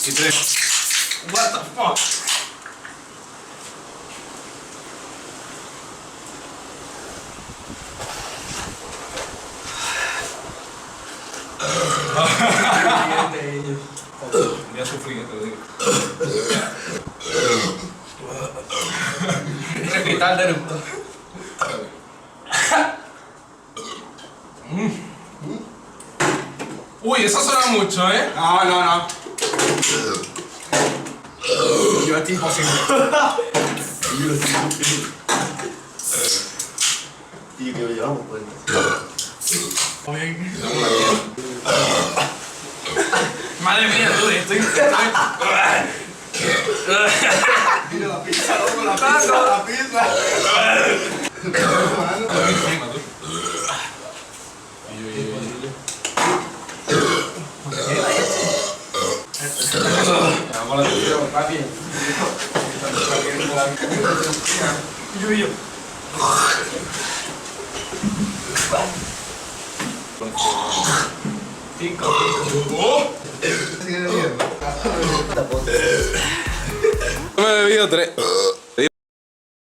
y 3. What the fuck? Ya sufrí, te lo digo. Hospital de eructo. Uy, eso suena mucho, ¿eh? No. Yo es imposible. Y que lo llevamos pues. Madre mía, tú, estoy. Mira la pizza, loco, la pizza. Encima, tú. Vamos a la televisión, papi. Yo. 5. Sigue bebiendo. Me he bebido 3.